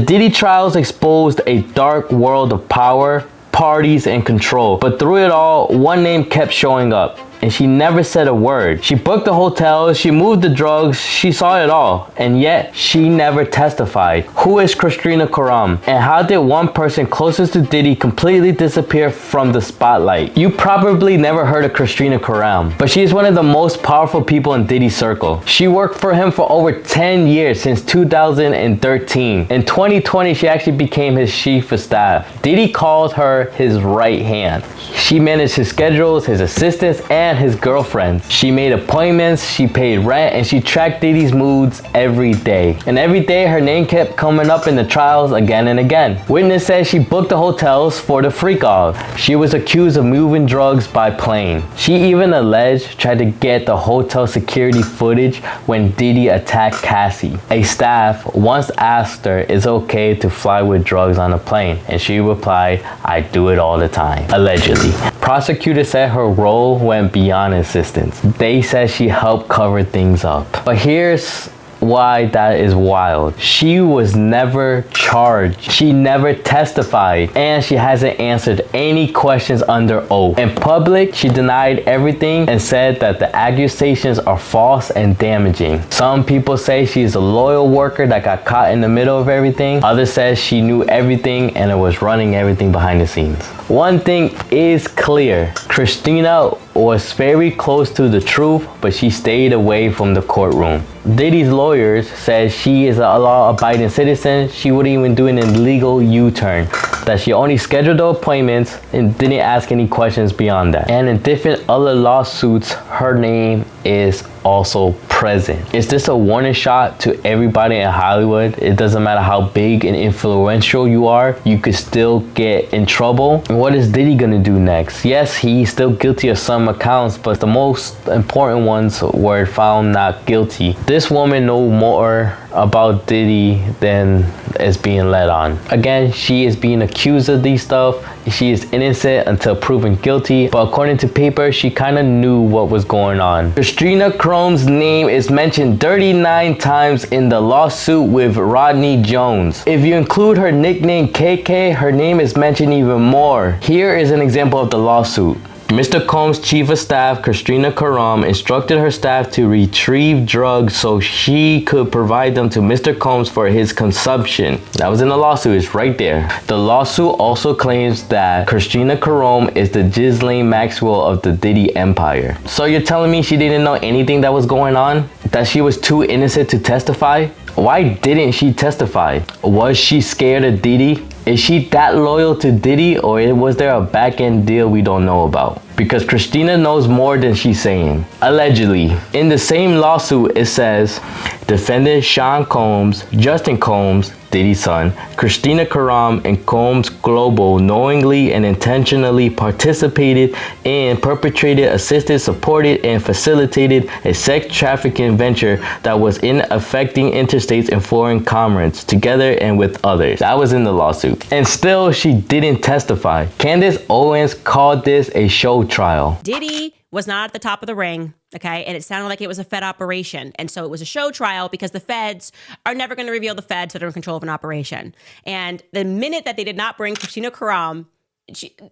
Diddy trials exposed a dark world of power, parties, and control. But through it all, one name kept showing up. And she never said a word. She booked the hotels, she moved the drugs, she saw it all, and yet she never testified. Who is Kristina Khorram? And how did one person closest to Diddy completely disappear from the spotlight? You probably never heard of Kristina Khorram, but she is one of the most powerful people in Diddy's circle. She worked for him for over 10 years, since 2013. In 2020, she actually became his chief of staff. Diddy called her his right hand. She managed his schedules, his assistants, and his girlfriends. She made appointments, she paid rent, and she tracked Diddy's moods every day. And every day her name kept coming up in the trials again and again. Witness says she booked the hotels for the freak-off. She was accused of moving drugs by plane. She even alleged tried to get the hotel security footage when Diddy attacked Cassie. A staff once asked her, "Is it okay to fly with drugs on a plane?" And she replied, "I do it all the time," allegedly. Prosecutors said her role went beyond assistance. They said she helped cover things up. But here's why that is wild. She was never charged. She never testified. And she hasn't answered any questions under oath. In public, she denied everything and said that the accusations are false and damaging. Some people say she's a loyal worker that got caught in the middle of everything. Others said she knew everything and was running everything behind the scenes. One thing is clear. Kristina was very close to the truth, but she stayed away from the courtroom. Diddy's lawyers said she is a law-abiding citizen. She wouldn't even do an illegal U-turn. That she only scheduled the appointments and didn't ask any questions beyond that. And in different other lawsuits, her name is also present. Is this a warning shot to everybody in Hollywood? It doesn't matter how big and influential you are, you could still get in trouble. And what is Diddy gonna do next? Yes, he's still guilty of some accounts, but the most important ones were found not guilty. This woman knows more about Diddy than is being let on. Again, she is being accused of these stuff. She is innocent until proven guilty, but according to paper, she kind of knew what was going on. Kristina Khorram's name is mentioned 39 times in the lawsuit with Rodney Jones. If you include her nickname KK, her name is mentioned even more. Here is an example of the lawsuit. Mr. Combs' chief of staff, Kristina Khorram, instructed her staff to retrieve drugs so she could provide them to Mr. Combs for his consumption. That was in the lawsuit, it's right there. The lawsuit also claims that Kristina Khorram is the Ghislaine Maxwell of the Diddy empire. So you're telling me she didn't know anything that was going on? That she was too innocent to testify? Why didn't she testify? Was she scared of Diddy? Is she that loyal to Diddy, or was there a back-end deal we don't know about? Because Kristina knows more than she's saying. Allegedly. In the same lawsuit, it says, defendant Sean Combs, Justin Combs, Diddy's son, Kristina Khorram, and Combs Global knowingly and intentionally participated in, perpetrated, assisted, supported, and facilitated a sex trafficking venture that was in affecting interstates and foreign commerce together and with others. That was in the lawsuit. And still, she didn't testify. Candace Owens called this a show trial. Diddy was not at the top of the ring, okay? And it sounded like it was a Fed operation. And so it was a show trial because the Feds are never going to reveal the Feds that are in control of an operation. And the minute that they did not bring Kristina Khorram,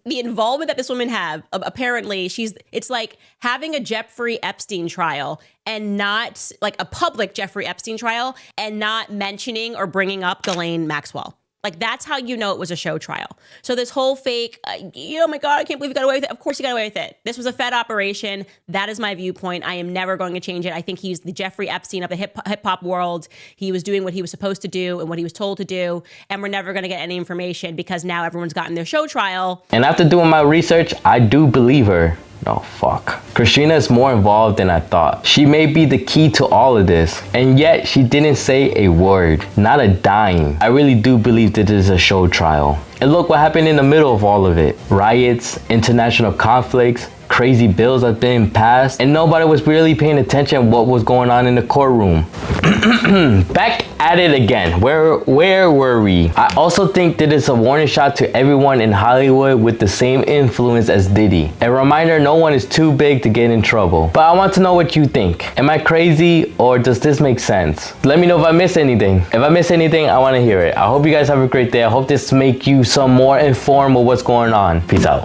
the involvement that this woman had, apparently it's like having a Jeffrey Epstein trial and not like a public Jeffrey Epstein trial and not mentioning or bringing up Ghislaine Maxwell. Like, that's how you know it was a show trial. So this whole fake, oh my God, I can't believe you got away with it. Of course you got away with it. This was a Fed operation. That is my viewpoint. I am never going to change it. I think he's the Jeffrey Epstein of the hip hop world. He was doing what he was supposed to do and what he was told to do. And we're never going to get any information because now everyone's gotten their show trial. And after doing my research, I do believe her. Oh, fuck. Kristina is more involved than I thought. She may be the key to all of this, and yet she didn't say a word, not a dime. I really do believe that this is a show trial. And look what happened in the middle of all of it. Riots, international conflicts, crazy bills that's been passed, and nobody was really paying attention what was going on in the courtroom. Back at it again. Where were we? I also think that it's a warning shot to everyone in Hollywood with the same influence as Diddy. A reminder, no one is too big to get in trouble. But I want to know what you think. Am I crazy, or does this make sense? Let me know if I missed anything. If I missed anything, I want to hear it. I hope you guys have a great day. I hope this make you some more informed with what's going on. Peace out.